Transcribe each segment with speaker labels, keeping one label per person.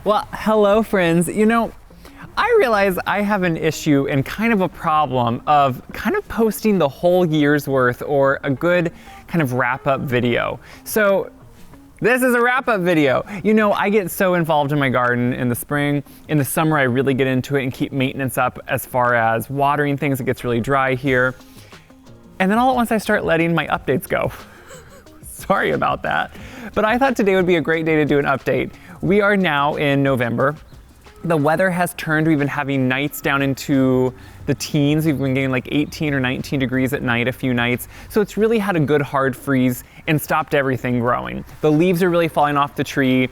Speaker 1: Well, hello friends. You know, I realize I have an issue and kind of a problem of kind of posting the whole year's worth or a good kind of wrap-up video. So this is a wrap-up video. You know, I get so involved in my garden in the spring. In the summer, I really get into it and keep maintenance up as far as watering things. It gets really dry here. And then all at once I start letting my updates go. Sorry about that. But I thought today would be a great day to do an update. We are now in November. The weather has turned. We've been having nights down into the teens. We've been getting like 18 or 19 degrees at night a few nights. So it's really had a good hard freeze and stopped everything growing. The leaves are really falling off the tree.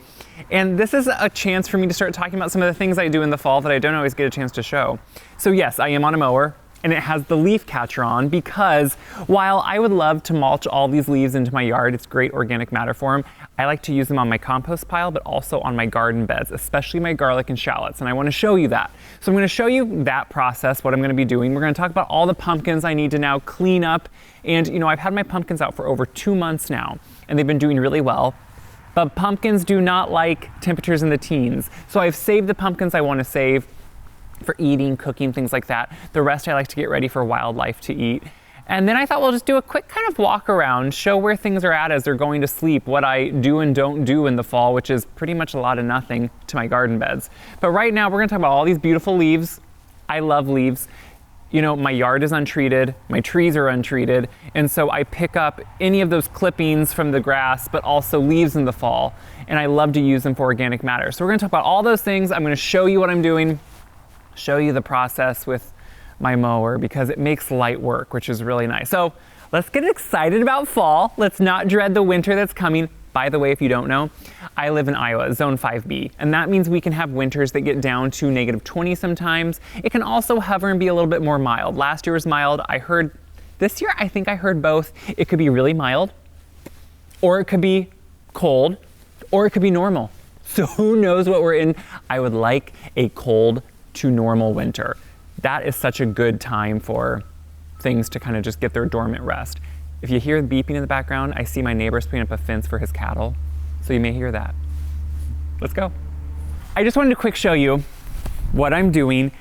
Speaker 1: And this is a chance for me to start talking about some of the things I do in the fall that I don't always get a chance to show. So yes, I am on a mower. And it has the leaf catcher on because while I would love to mulch all these leaves into my yard, it's great organic matter for them, I like to use them on my compost pile, but also on my garden beds, especially my garlic and shallots. And I want to show you that. So I'm going to show you that process, what I'm going to be doing. We're going to talk about all the pumpkins I need to now clean up. And you know, I've had my pumpkins out for over 2 months now, and they've been doing really well. But pumpkins do not like temperatures in the teens. So I've saved the pumpkins I want to save for eating, cooking, things like that. The rest I like to get ready for wildlife to eat. And then I thought we'll just do a quick kind of walk around, show where things are at as they're going to sleep, what I do and don't do in the fall, which is pretty much a lot of nothing to my garden beds. But right now we're gonna talk about all these beautiful leaves. I love leaves. You know, my yard is untreated, my trees are untreated, and so I pick up any of those clippings from the grass, but also leaves in the fall, and I love to use them for organic matter. So we're gonna talk about all those things. I'm gonna show you what I'm doing, show you the process with my mower because it makes light work, which is really nice. So let's get excited about fall. Let's not dread the winter that's coming. By the way, if you don't know, I live in Iowa, zone 5B, and that means we can have winters that get down to -20 sometimes. It can also hover and be a little bit more mild. Last year was mild. This year, I think I heard both. It could be really mild, or it could be cold, or it could be normal. So who knows what we're in? I would like a cold to normal winter. That is such a good time for things to kind of just get their dormant rest. If you hear beeping in the background, I see my neighbor's putting up a fence for his cattle, so you may hear that. Let's go. I just wanted to quick show you what I'm doing,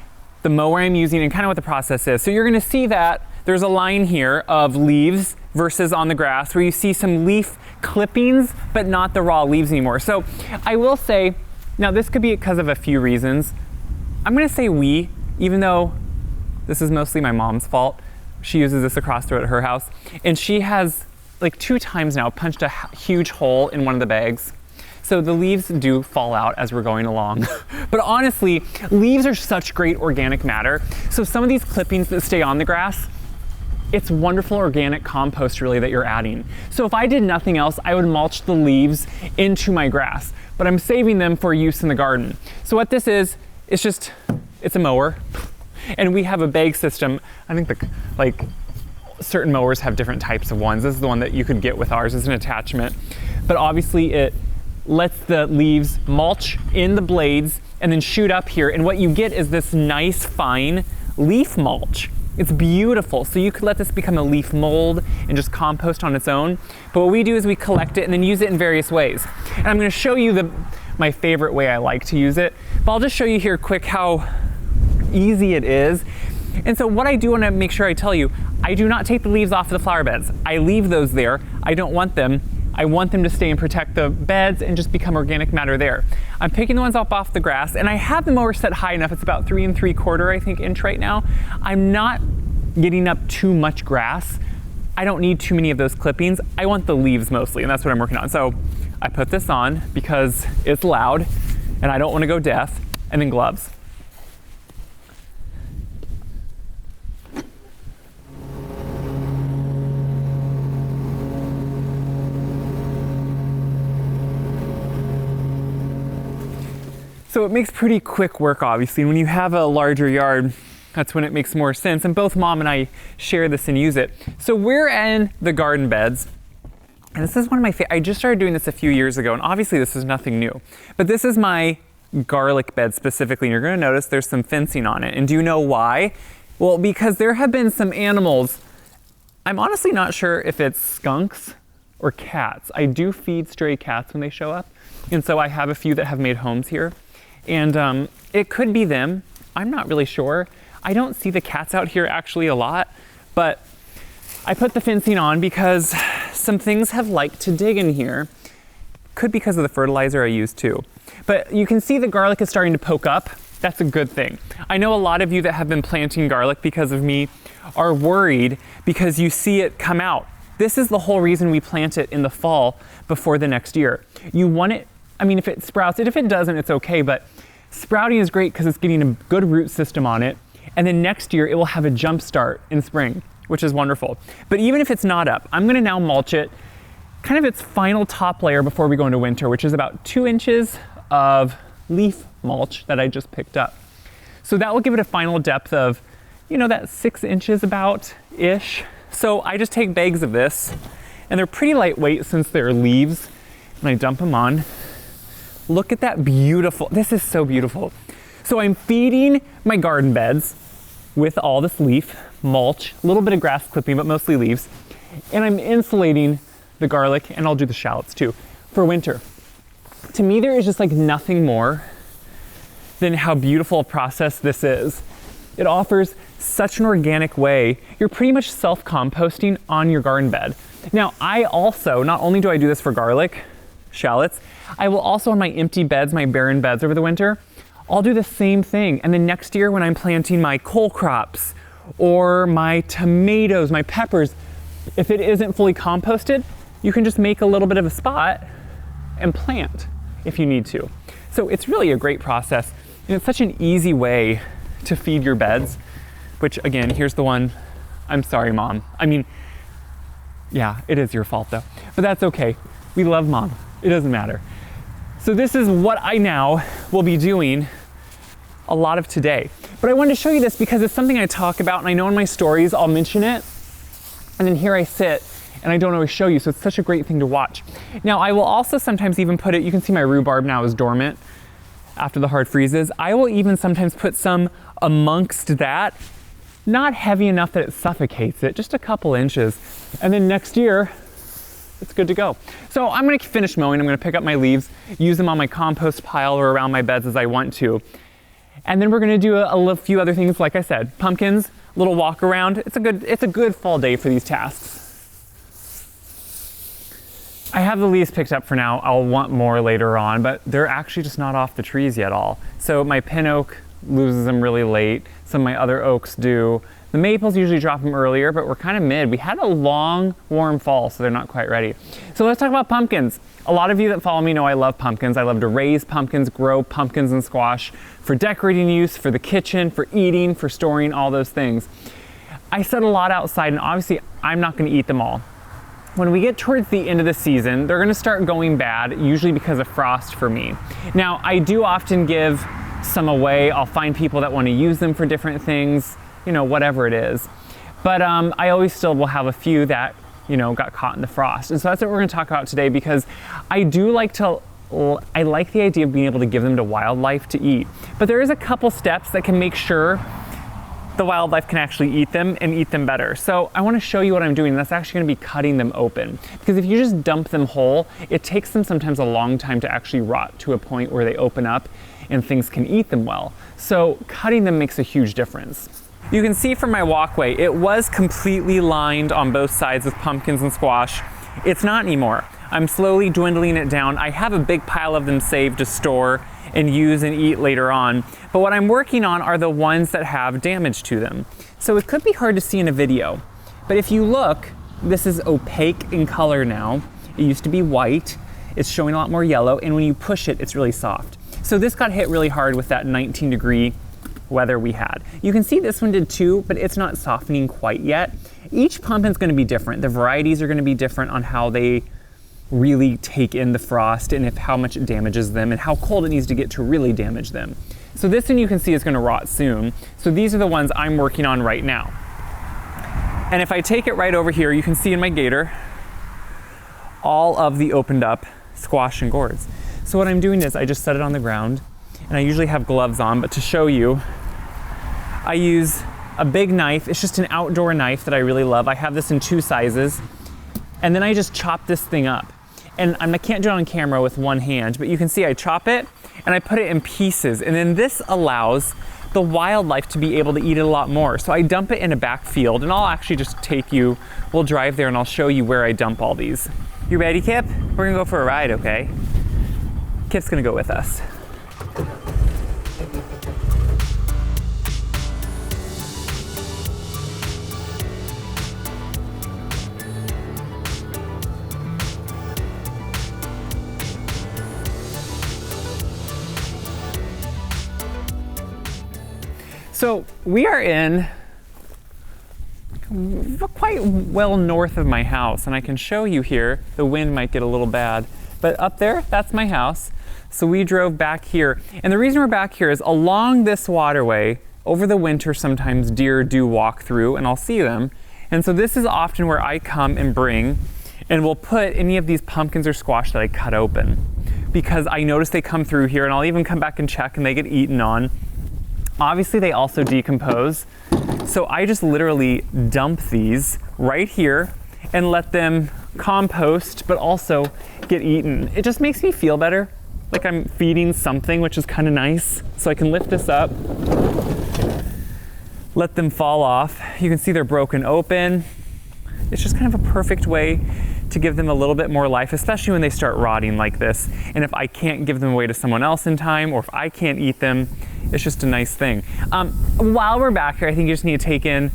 Speaker 1: the mower I'm using, and kind of what the process is. So you're gonna see that there's a line here of leaves versus on the grass where you see some leaf clippings, but not the raw leaves anymore. So I will say, now this could be because of a few reasons. I'm gonna say we, even though this is mostly my mom's fault. She uses this across the road at her house, and she has like 2 times now punched a huge hole in one of the bags. So the leaves do fall out as we're going along. But honestly, leaves are such great organic matter. So some of these clippings that stay on the grass, it's wonderful organic compost really that you're adding. So if I did nothing else, I would mulch the leaves into my grass, but I'm saving them for use in the garden. So what this is, it's a mower, and we have a bag system. I think certain mowers have different types of ones. This is the one that you could get with ours as an attachment. But obviously it lets the leaves mulch in the blades and then shoot up here. And what you get is this nice fine leaf mulch. It's beautiful. So you could let this become a leaf mold and just compost on its own. But what we do is we collect it and then use it in various ways. And I'm gonna show you my favorite way I like to use it. But I'll just show you here quick how easy it is. And so what I do want to make sure I tell you, I do not take the leaves off the flower beds. I leave those there. I don't want them. I want them to stay and protect the beds and just become organic matter there. I'm picking the ones up off the grass, and I have the mower set high enough. It's about 3 3/4, I think, inch right now. I'm not getting up too much grass. I don't need too many of those clippings. I want the leaves mostly, and that's what I'm working on. So I put this on because it's loud and I don't want to go deaf, and then gloves. So it makes pretty quick work, obviously. When you have a larger yard, that's when it makes more sense. And both Mom and I share this and use it. So we're in the garden beds. And this is one of my I just started doing this a few years ago, and obviously this is nothing new. But this is my garlic bed specifically, and you're gonna notice there's some fencing on it. And do you know why? Well, because there have been some animals. I'm honestly not sure if it's skunks or cats. I do feed stray cats when they show up. And so I have a few that have made homes here. And it could be them. I'm not really sure. I don't see the cats out here actually a lot, but I put the fencing on because some things have liked to dig in here. Could be because of the fertilizer I used too. But you can see the garlic is starting to poke up. That's a good thing. I know a lot of you that have been planting garlic because of me are worried because you see it come out. This is the whole reason we plant it in the fall before the next year. You want it, I mean, if it sprouts, if it doesn't, it's okay, but sprouting is great because it's getting a good root system on it. And then next year it will have a jump start in spring, which is wonderful. But even if it's not up, I'm gonna now mulch it, kind of its final top layer before we go into winter, which is about 2 inches of leaf mulch that I just picked up. So that will give it a final depth of, you know, that 6 inches about-ish. So I just take bags of this, and they're pretty lightweight since they're leaves, and I dump them on. Look at that beautiful, this is so beautiful. So I'm feeding my garden beds with all this leaf mulch, a little bit of grass clipping, but mostly leaves. And I'm insulating the garlic, and I'll do the shallots too, for winter. To me, there is just like nothing more than how beautiful a process this is. It offers such an organic way. You're pretty much self-composting on your garden bed. Now, I also, not only do I do this for garlic, shallots, I will also on my empty beds, my barren beds over the winter, I'll do the same thing. And then next year when I'm planting my cole crops or my tomatoes, my peppers, if it isn't fully composted, you can just make a little bit of a spot and plant if you need to. So it's really a great process. And it's such an easy way to feed your beds, which again, here's the one. I'm sorry, Mom. I mean, yeah, it is your fault though, but that's okay. We love Mom. It doesn't matter. So this is what I now will be doing a lot of today. But I wanted to show you this because it's something I talk about, and I know in my stories I'll mention it, and then here I sit and I don't always show you, so it's such a great thing to watch. Now I will also sometimes even put it, you can see my rhubarb now is dormant after the hard freezes. I will even sometimes put some amongst that, not heavy enough that it suffocates it, just a couple inches. And then next year, it's good to go. So I'm gonna finish mowing. I'm gonna pick up my leaves, use them on my compost pile or around my beds as I want to. And then we're gonna do a few other things, like I said, pumpkins, little walk around. It's a good fall day for these tasks. I have the leaves picked up for now. I'll want more later on, but they're actually just not off the trees yet all. So my pin oak loses them really late. Some of my other oaks do. The maples usually drop them earlier, but we're kind of mid. We had a long, warm fall, so they're not quite ready. So let's talk about pumpkins. A lot of you that follow me know I love pumpkins. I love to raise pumpkins, grow pumpkins and squash for decorating use, for the kitchen, for eating, for storing, all those things. I set a lot outside, and obviously I'm not gonna eat them all. When we get towards the end of the season, they're gonna start going bad, usually because of frost for me. Now, I do often give some away. I'll find people that wanna use them for different things, you know, whatever it is. But I always still will have a few that, you know, got caught in the frost. And so that's what we're gonna talk about today, because I like the idea of being able to give them to wildlife to eat. But there is a couple steps that can make sure the wildlife can actually eat them and eat them better. So I wanna show you what I'm doing. That's actually gonna be cutting them open. Because if you just dump them whole, it takes them sometimes a long time to actually rot to a point where they open up and things can eat them well. So cutting them makes a huge difference. You can see from my walkway, it was completely lined on both sides with pumpkins and squash. It's not anymore. I'm slowly dwindling it down. I have a big pile of them saved to store and use and eat later on. But what I'm working on are the ones that have damage to them. So it could be hard to see in a video, but if you look, this is opaque in color now. It used to be white. It's showing a lot more yellow, and when you push it, it's really soft. So this got hit really hard with that 19-degree weather we had. You can see this one did too, but it's not softening quite yet. Each pumpkin's gonna be different. The varieties are gonna be different on how they really take in the frost and how much it damages them and how cold it needs to get to really damage them. So this one you can see is gonna rot soon. So these are the ones I'm working on right now. And if I take it right over here, you can see in my gator, all of the opened up squash and gourds. So what I'm doing is I just set it on the ground, and I usually have gloves on, but to show you, I use a big knife. It's just an outdoor knife that I really love. I have this in 2 sizes. And then I just chop this thing up. and I can't do it on camera with one hand, but you can see I chop it and I put it in pieces. And then this allows the wildlife to be able to eat it a lot more. So I dump it in a back field, and I'll actually just take you, we'll drive there and I'll show you where I dump all these. You ready, Kip? We're gonna go for a ride, okay? Kip's gonna go with us. So we are in quite well north of my house, and I can show you here, the wind might get a little bad, but up there, that's my house. So we drove back here, and the reason we're back here is along this waterway, over the winter sometimes deer do walk through, and I'll see them. And so this is often where I come and bring, and we'll put any of these pumpkins or squash that I cut open, because I notice they come through here, and I'll even come back and check, and they get eaten on. Obviously they also decompose, so I just literally dump these right here and let them compost, but also get eaten. It just makes me feel better, like I'm feeding something, which is kind of nice. So I can lift this up, let them fall off. You can see they're broken open. It's just kind of a perfect way to give them a little bit more life, especially when they start rotting like this. And if I can't give them away to someone else in time, or if I can't eat them, it's just a nice thing. While we're back here, I think you just need to take in,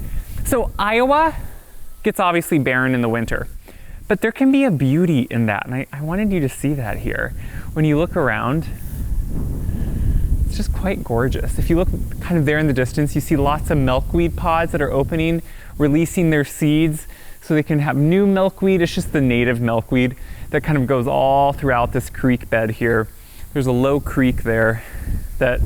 Speaker 1: so Iowa gets obviously barren in the winter, but there can be a beauty in that. And I wanted you to see that here. When you look around, it's just quite gorgeous. If you look kind of there in the distance, you see lots of milkweed pods that are opening, releasing their seeds so they can have new milkweed. It's just the native milkweed that kind of goes all throughout this creek bed here. There's a low creek there that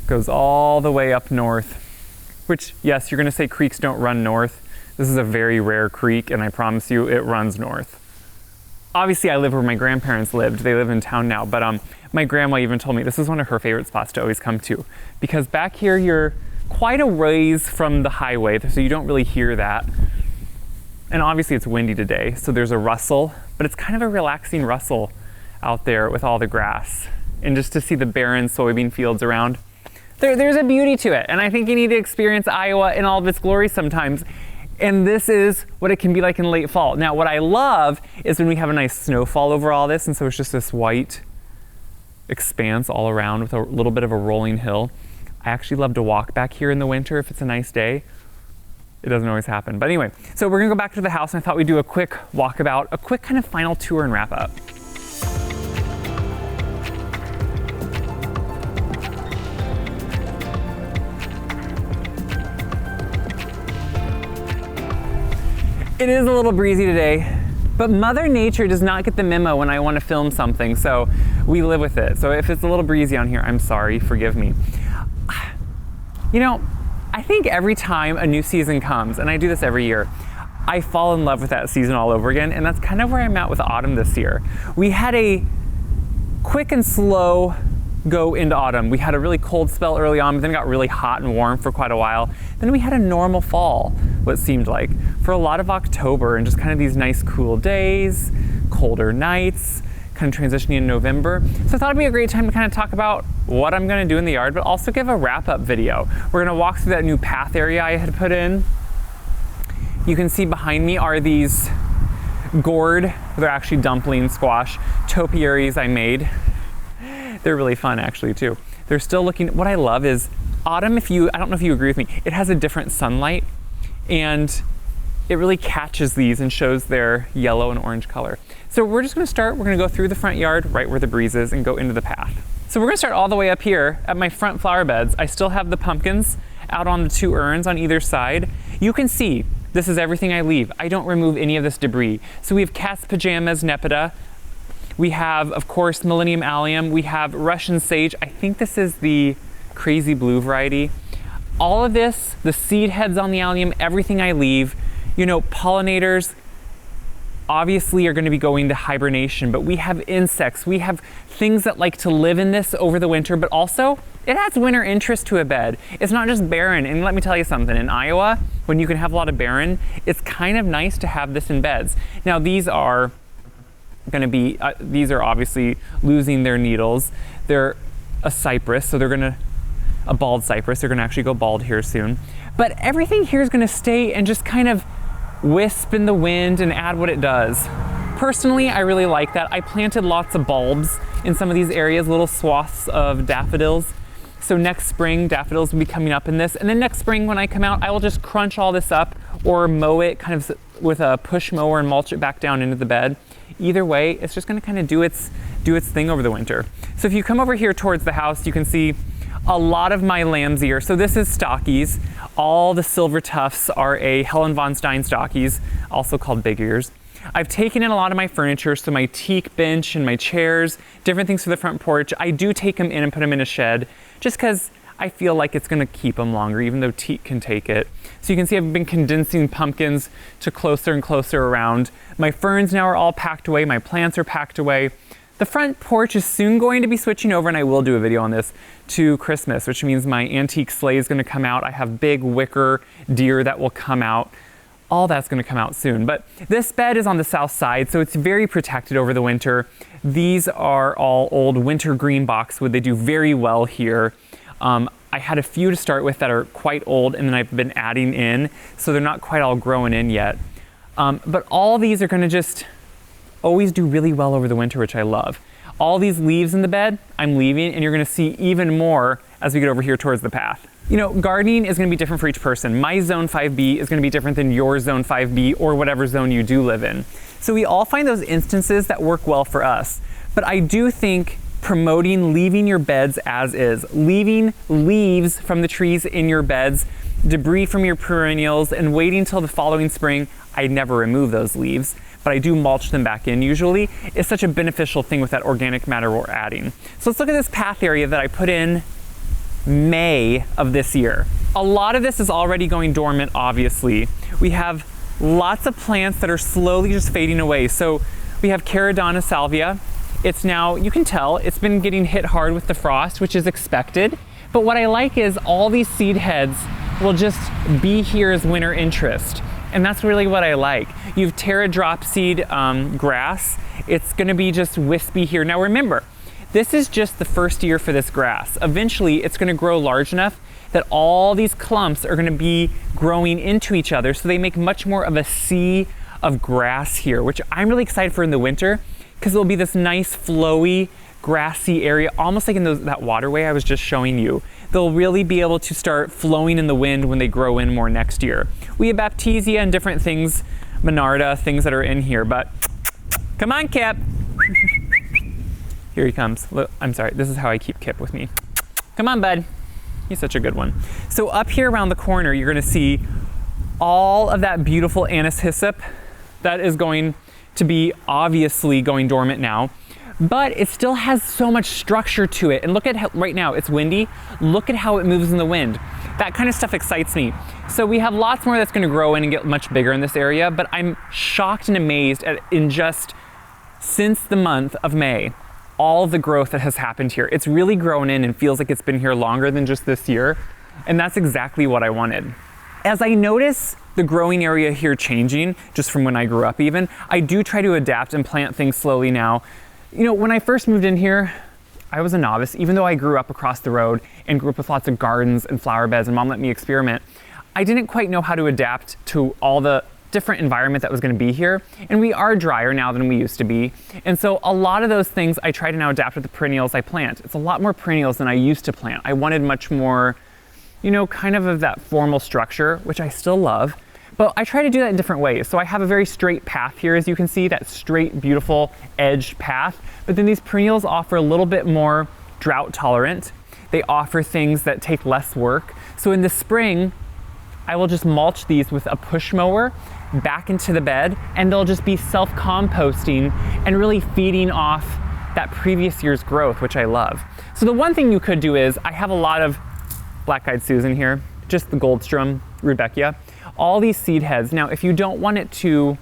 Speaker 1: goes all the way up north, which, yes, you're gonna say creeks don't run north. This is a very rare creek, and I promise you it runs north. Obviously I live where my grandparents lived. They live in town now, but my grandma even told me this is one of her favorite spots to always come to, because back here you're quite a ways from the highway, so you don't really hear that. And obviously it's windy today, so there's a rustle, but it's kind of a relaxing rustle out there with all the grass. And just to see the barren soybean fields around, there's a beauty to it. And I think you need to experience Iowa in all of its glory sometimes. And this is what it can be like in late fall. Now, what I love is when we have a nice snowfall over all this, and so it's just this white expanse all around with a little bit of a rolling hill. I actually love to walk back here in the winter if it's a nice day. It doesn't always happen. But anyway, so we're gonna go back to the house, and I thought we'd do a quick walkabout, a quick kind of final tour and wrap up. It is a little breezy today, but Mother Nature does not get the memo when I want to film something, so we live with it. So if it's a little breezy on here, I'm sorry, forgive me. You know, I think every time a new season comes, and I do this every year, I fall in love with that season all over again, and that's kind of where I'm at with autumn this year. We had a quick and slow go into autumn. We had a really cold spell early on, but then it got really hot and warm for quite a while. Then we had a normal fall, what seemed like, for a lot of October, and just kind of these nice cool days, colder nights, kind of transitioning in November. So I thought it'd be a great time to kind of talk about what I'm gonna do in the yard, but also give a wrap-up video. We're gonna walk through that new path area I had put in. You can see behind me are these gourd, they're actually dumpling squash, topiaries I made. They're really fun actually too. They're still looking, what I love is autumn, I don't know if you agree with me, it has a different sunlight, and it really catches these and shows their yellow and orange color. So we're just gonna start, we're gonna go through the front yard, right where the breeze is, and go into the path. So we're gonna start all the way up here at my front flower beds. I still have the pumpkins out on the 2 urns on either side. You can see, this is everything I leave. I don't remove any of this debris. So we have cat's pajamas, nepeta. We have, of course, Millennium Allium. We have Russian sage. I think this is the crazy blue variety. All of this, the seed heads on the allium, everything I leave, you know, pollinators obviously are going to be going to hibernation, but we have insects. We have things that like to live in this over the winter, but also it adds winter interest to a bed. It's not just barren. And let me tell you something, in Iowa, when you can have a lot of barren, it's kind of nice to have this in beds. Now these are going to be, these are obviously losing their needles. They're a cypress, so they're going to, a bald cypress, they're going to actually go bald here soon. But everything here is going to stay and just kind of wisp in the wind and add what it does. Personally, I really like that. I planted lots of bulbs in some of these areas, little swaths of daffodils. So next spring, daffodils will be coming up in this. And then next spring when I come out, I will just crunch all this up or mow it kind of with a push mower and mulch it back down into the bed. Either way, it's just gonna kind of do its thing over the winter. So if you come over here towards the house, you can see a lot of my lamb's ear. So this is stockies. All the silver tufts are a Helen von Stein stockies, also called big ears. I've taken in a lot of my furniture, so my teak bench and my chairs, different things for the front porch. I do take them in and put them in a shed just because I feel like it's gonna keep them longer, even though teak can take it. So you can see I've been condensing pumpkins to closer and closer around. My ferns now are all packed away, my plants are packed away. The front porch is soon going to be switching over, and I will do a video on this, to Christmas, which means my antique sleigh is gonna come out. I have big wicker deer that will come out. All that's gonna come out soon. But this bed is on the south side, so it's very protected over the winter. These are all old winter green boxwood. They do very well here. I had a few to start with that are quite old, and then I've been adding in, so they're not quite all growing in yet. But all these are gonna just always do really well over the winter, which I love. All these leaves in the bed, I'm leaving, and you're gonna see even more as we get over here towards the path. You know, gardening is gonna be different for each person. My zone 5B is gonna be different than your zone 5B or whatever zone you do live in. So we all find those instances that work well for us. But I do think promoting leaving your beds as is, leaving leaves from the trees in your beds, debris from your perennials, and waiting till the following spring. I never remove those leaves, but I do mulch them back in usually. It's such a beneficial thing with that organic matter we're adding. So let's look at this path area that I put in May of this year. A lot of this is already going dormant, obviously. We have lots of plants that are slowly just fading away. So we have Caradonna salvia. It's now, you can tell, it's been getting hit hard with the frost, which is expected. But what I like is all these seed heads will just be here as winter interest. And that's really what I like. You have Terra drop seed grass. It's gonna be just wispy here. Now remember, this is just the first year for this grass. Eventually, it's gonna grow large enough that all these clumps are gonna be growing into each other, so they make much more of a sea of grass here, which I'm really excited for in the winter, because it'll be this nice flowy grassy area, almost like in that waterway I was just showing you. They'll really be able to start flowing in the wind when they grow in more next year. We have Baptisia and different things, Monarda, things that are in here, but come on, Kip. Here he comes. Look, I'm sorry, this is how I keep Kip with me. Come on, bud. He's such a good one. So up here around the corner, you're gonna see all of that beautiful anise hyssop that is going to be obviously going dormant now, but it still has so much structure to it. And look at how, right now it's windy. Look at how it moves in the wind. That kind of stuff excites me. So we have lots more that's gonna grow in and get much bigger in this area, but I'm shocked and amazed at in just since the month of May, all the growth that has happened here. It's really grown in and feels like it's been here longer than just this year. And that's exactly what I wanted. As I notice the growing area here changing, just from when I grew up even, I do try to adapt and plant things slowly now. You know, when I first moved in here, I was a novice, even though I grew up across the road and grew up with lots of gardens and flower beds and Mom let me experiment. I didn't quite know how to adapt to all the different environment that was gonna be here. And we are drier now than we used to be. And so a lot of those things I try to now adapt with the perennials I plant. It's a lot more perennials than I used to plant. I wanted much more, you know, kind of that formal structure, which I still love. But I try to do that in different ways. So I have a very straight path here, as you can see, that straight, beautiful edged path. But then these perennials offer a little bit more drought tolerant. They offer things that take less work. So in the spring, I will just mulch these with a push mower back into the bed, and they'll just be self-composting and really feeding off that previous year's growth, which I love. So the one thing you could do is, I have a lot of black-eyed Susan here, just the Goldstrom Rudbeckia. All these seed heads. Now, if you don't want it to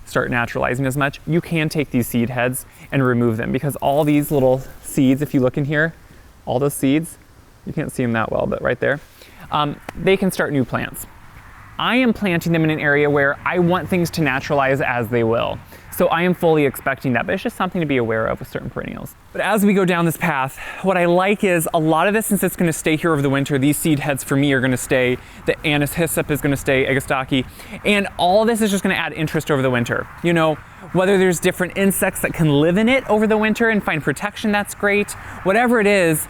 Speaker 1: start naturalizing as much, you can take these seed heads and remove them, because all these little seeds, if you look in here, all those seeds, you can't see them that well, but right there, they can start new plants. I am planting them in an area where I want things to naturalize as they will. So I am fully expecting that, but it's just something to be aware of with certain perennials. But as we go down this path, what I like is a lot of this, since it's gonna stay here over the winter, these seed heads for me are gonna stay, the anise hyssop is gonna stay, Egostocki, and all of this is just gonna add interest over the winter. You know, whether there's different insects that can live in it over the winter and find protection, that's great. Whatever it is,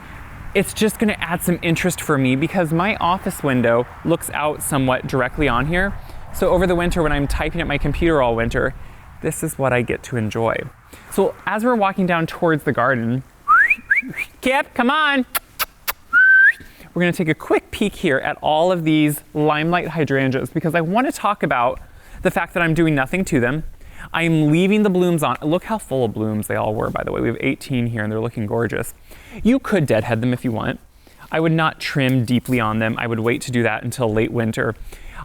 Speaker 1: it's just gonna add some interest for me because my office window looks out somewhat directly on here. So over the winter when I'm typing at my computer all winter, this is what I get to enjoy. So as we're walking down towards the garden, Kip, come on. We're gonna take a quick peek here at all of these limelight hydrangeas because I wanna talk about the fact that I'm doing nothing to them. I'm leaving the blooms on. Look how full of blooms they all were, by the way. We have 18 here and they're looking gorgeous. You could deadhead them if you want. I would not trim deeply on them. I would wait to do that until late winter.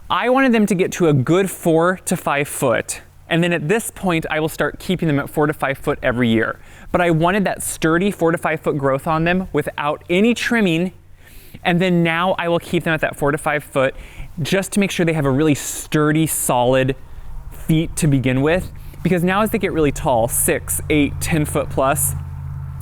Speaker 1: I wanted them to get to a good 4 to 5 foot. And then at this point, I will start keeping them at 4 to 5 foot every year. But I wanted that sturdy 4 to 5 foot growth on them without any trimming. And then now I will keep them at that 4 to 5 foot just to make sure they have a really sturdy, solid feet to begin with. Because now as they get really tall, 6, 8, 10 foot plus,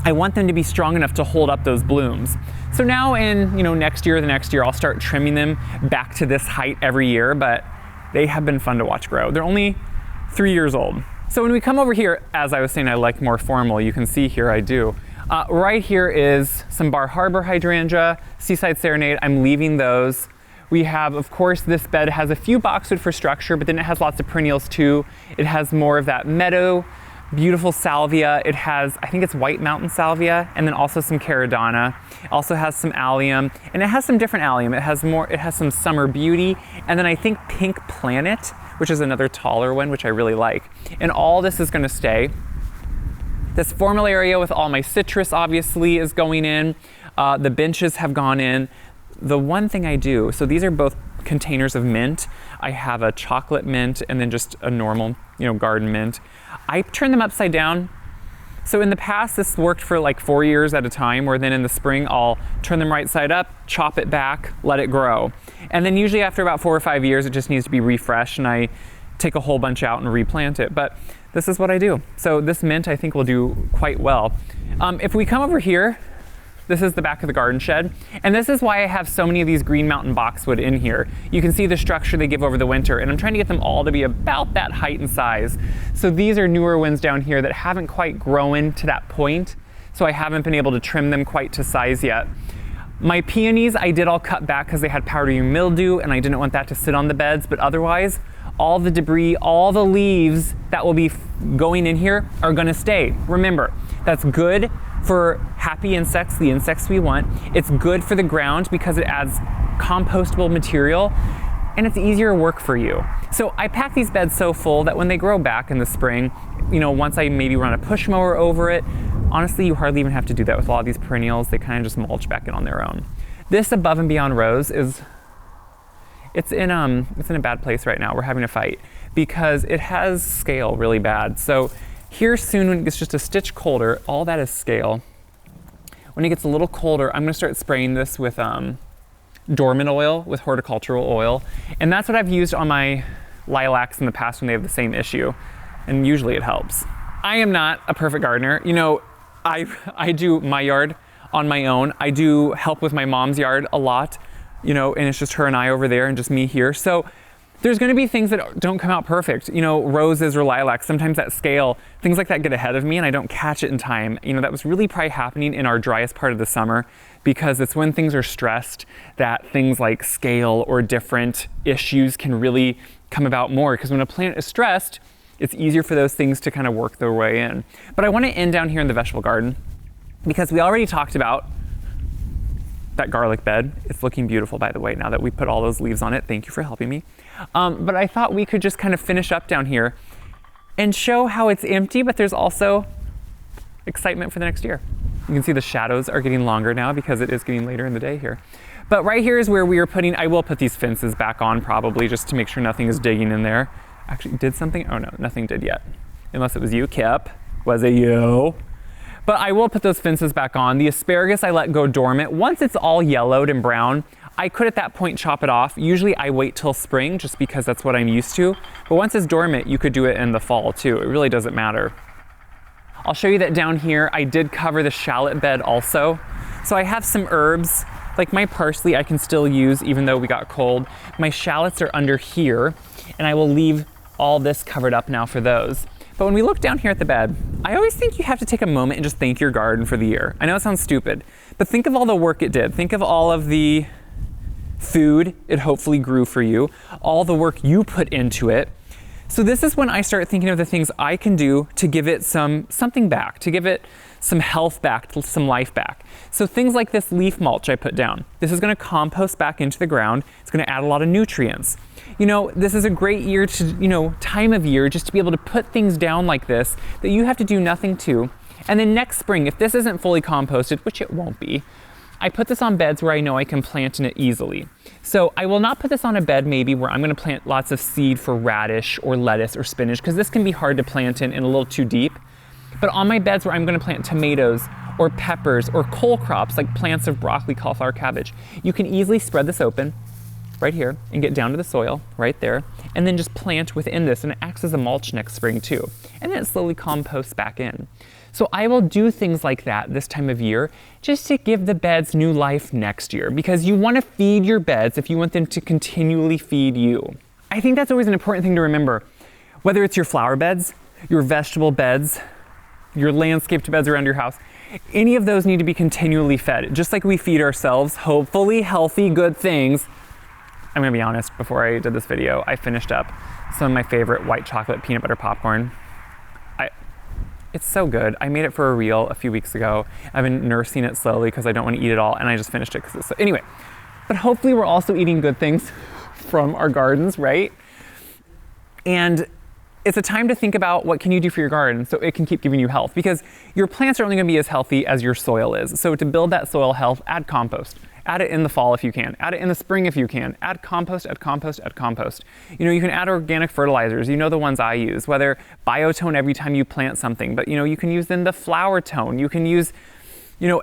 Speaker 1: I want them to be strong enough to hold up those blooms. So now in, the next year, I'll start trimming them back to this height every year, but they have been fun to watch grow. They're only 3 years old. So when we come over here, as I was saying, I like more formal, you can see here I do. Right here is some Bar Harbor hydrangea, Seaside Serenade, I'm leaving those. We have, of course, this bed has a few boxwood for structure, but then it has lots of perennials too. It has more of that meadow, beautiful salvia. It has, I think it's White Mountain salvia, and then also some caradonna. It also has some allium, and it has some different allium. It has some summer beauty, and then I think Pink Planet, which is another taller one, which I really like. And all this is gonna stay. This formal area with all my citrus obviously is going in. The benches have gone in. The one thing I do, so these are both containers of mint. I have a chocolate mint and then just a normal, garden mint. I turn them upside down. So in the past, this worked for like 4 years at a time, where then in the spring, I'll turn them right side up, chop it back, let it grow. And then usually after about 4 or 5 years, it just needs to be refreshed and I take a whole bunch out and replant it. But this is what I do. So this mint I think will do quite well. If we come over here, this is the back of the garden shed. And this is why I have so many of these Green Mountain boxwood in here. You can see the structure they give over the winter, and I'm trying to get them all to be about that height and size. So these are newer ones down here that haven't quite grown to that point, so I haven't been able to trim them quite to size yet. My peonies I did all cut back because they had powdery mildew and I didn't want that to sit on the beds, but otherwise, all the debris, all the leaves that will be going in here are gonna stay. Remember, that's good for happy insects, the insects we want. It's good for the ground because it adds compostable material, and it's easier work for you. So I pack these beds so full that when they grow back in the spring, once I maybe run a push mower over it, honestly, you hardly even have to do that with a lot of these perennials. They kind of just mulch back in on their own. This Above and Beyond rose it's in a bad place right now. We're having a fight because it has scale really bad. So here soon, when it gets just a stitch colder, all that is scale. When it gets a little colder, I'm gonna start spraying this with dormant oil, with horticultural oil. And that's what I've used on my lilacs in the past when they have the same issue. And usually it helps. I am not a perfect gardener. I do my yard on my own. I do help with my mom's yard a lot, and it's just her and I over there and just me here. So there's gonna be things that don't come out perfect. Roses or lilacs, sometimes that scale, things like that get ahead of me and I don't catch it in time. That was really probably happening in our driest part of the summer because it's when things are stressed that things like scale or different issues can really come about more. Because when a plant is stressed, it's easier for those things to kind of work their way in. But I wanna end down here in the vegetable garden because we already talked about that garlic bed. It's looking beautiful, by the way, now that we put all those leaves on it. Thank you for helping me. But I thought we could just kind of finish up down here and show how it's empty, but there's also excitement for the next year. You can see the shadows are getting longer now because it is getting later in the day here. But right here is where we are putting, I will put these fences back on probably just to make sure nothing is digging in there. Actually, did something? Oh no, nothing did yet. Unless it was you, Kip. Was it you? But I will put those fences back on. The asparagus I let go dormant. Once it's all yellowed and brown, I could at that point chop it off. Usually I wait till spring just because that's what I'm used to. But once it's dormant, you could do it in the fall too. It really doesn't matter. I'll show you that down here, I did cover the shallot bed also. So I have some herbs, like my parsley I can still use even though we got cold. My shallots are under here, and I will leave all this covered up now for those. But when we look down here at the bed, I always think you have to take a moment and just thank your garden for the year. I know it sounds stupid, but think of all the work it did. Think of all of the food it hopefully grew for you, all the work you put into it. So this is when I start thinking of the things I can do to give it something back, to give it some health back, some life back. So things like this leaf mulch I put down. This is gonna compost back into the ground. It's gonna add a lot of nutrients. You know, this is a great year to, time of year just to be able to put things down like this that you have to do nothing to. And then next spring, if this isn't fully composted, which it won't be, I put this on beds where I know I can plant in it easily. So I will not put this on a bed maybe where I'm gonna plant lots of seed for radish or lettuce or spinach, because this can be hard to plant in and a little too deep. But on my beds where I'm gonna plant tomatoes or peppers or cole crops like plants of broccoli, cauliflower, cabbage, you can easily spread this open right here and get down to the soil right there, and then just plant within this, and it acts as a mulch next spring too. And then it slowly composts back in. So I will do things like that this time of year just to give the beds new life next year, because you want to feed your beds if you want them to continually feed you. I think that's always an important thing to remember. Whether it's your flower beds, your vegetable beds, your landscaped beds around your house, any of those need to be continually fed. Just like we feed ourselves, hopefully healthy, good things. I'm gonna be honest, before I did this video, I finished up some of my favorite white chocolate peanut butter popcorn. It's so good. I made it for a reel a few weeks ago. I've been nursing it slowly because I don't want to eat it all, and I just finished it because it's so, anyway. But hopefully we're also eating good things from our gardens, right? And it's a time to think about what can you do for your garden so it can keep giving you health, because your plants are only going to be as healthy as your soil is. So to build that soil health, add compost. Add it in the fall if you can. Add it in the spring if you can. Add compost, add compost, add compost. You can add organic fertilizers. You know the ones I use, whether biotone every time you plant something, but you can use then the flower tone. You can use,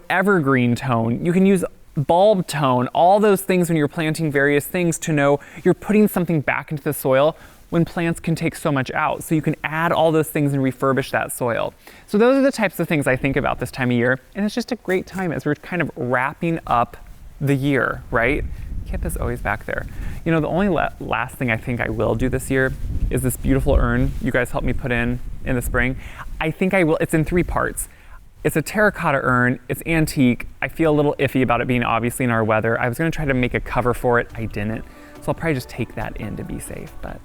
Speaker 1: evergreen tone. You can use bulb tone, all those things when you're planting various things to know you're putting something back into the soil when plants can take so much out. So you can add all those things and refurbish that soil. So those are the types of things I think about this time of year. And it's just a great time as we're kind of wrapping up the year, right? Kip is always back there. The only last thing I think I will do this year is this beautiful urn you guys helped me put in the spring. I think I will. It's in 3 parts. It's a terracotta urn. It's antique. I feel a little iffy about it being obviously in our weather. I was gonna try to make a cover for it. I didn't. So I'll probably just take that in to be safe, but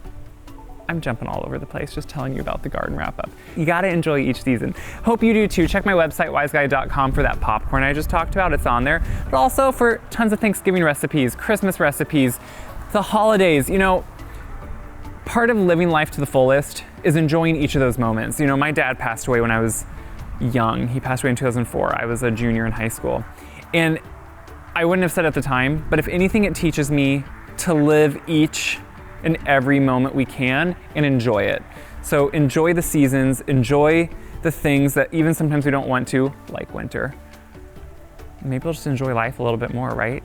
Speaker 1: I'm jumping all over the place just telling you about the garden wrap up. You gotta enjoy each season. Hope you do too. Check my website, wyseguy.com, for that popcorn I just talked about. It's on there. But also for tons of Thanksgiving recipes, Christmas recipes, the holidays. Part of living life to the fullest is enjoying each of those moments. My dad passed away when I was young. He passed away in 2004. I was a junior in high school. And I wouldn't have said at the time, but if anything, it teaches me to live each and every moment we can and enjoy it. So enjoy the seasons, enjoy the things that even sometimes we don't want to, like winter. Maybe we'll just enjoy life a little bit more, right?